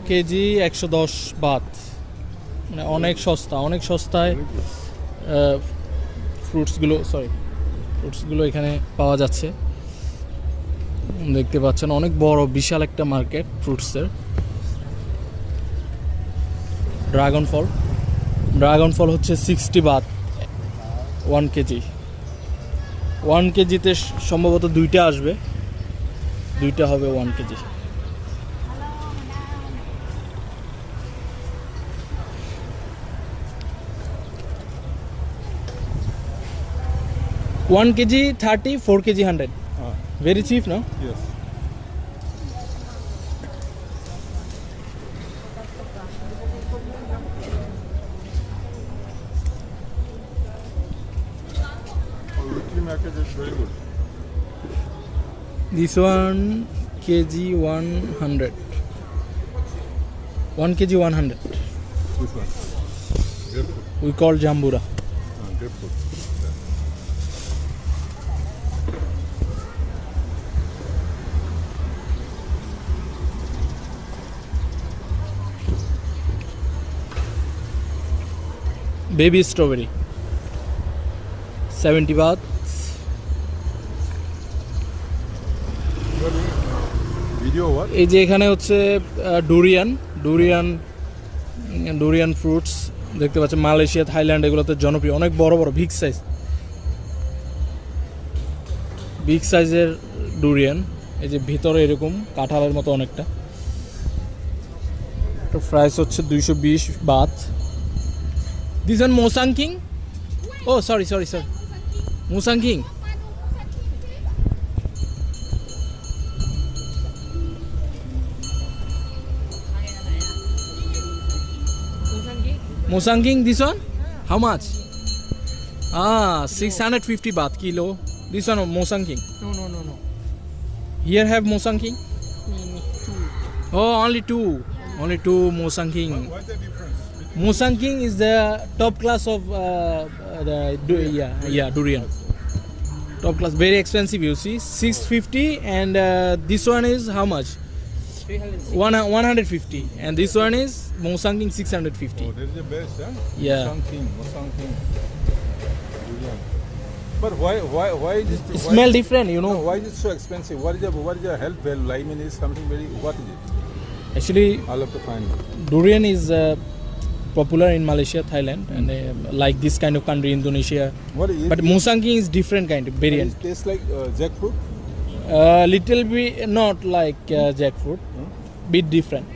KG 110 Baat, মানে অনেক সস্তায় ফ্রুটসগুলো এখানে পাওয়া যাচ্ছে। দেখতে পাচ্ছেন অনেক বড় বিশাল একটা মার্কেট ফ্রুটসের। ড্রাগন ফল হচ্ছে 60 বাত 1 কেজি। 1 কেজিতে সম্ভবত দুইটা আসবে, দুইটা হবে 1 KG. One kg 30, 4 kg 100. Very cheap, no? Yes. Weekly market is very good. This one kg 100. 1 kg 100. Which one? Grapefruit. We call jambura. Grapefruit. Baby strawberry 70 baht. Video what? এই যে এখানে হচ্ছে ডুরিয়ান ফ্রুটস দেখতে পাচ্ছেন। Malaysia, Thailand এগুলোতে জনপ্রিয়, অনেক বড় বড় বিগ সাইজের ডুরিয়ান। এই যে ভিতরে এরকম কাঁঠালের মতো অনেকটা। তো প্রাইস হচ্ছে 220 Baat. This one Mosang King? Oh, sorry. Musang King. Musang King, this one? How much? 650 baht kilo. This one Mosang King. No. Here have Mosang King? Two. Oh, only two Mosang King. What's the difference? Musang King is the top class of durian. Top class, very expensive. You see, 650, and this one is how much? 150, and this one is Musang King 650. Oh, that is the best, huh? Yeah. Musang King. Brilliant. But why is this? It smell different, you No, know. why is it so expensive? What is the health value? I mean, is something very. What is it? Actually, I'll have to find it. durian is popular in Malaysia, Thailand, and like this kind of country, Indonesia. What is it? But Musang King is different kind of variant. It tastes like jackfruit. Little bit not like jackfruit, bit different.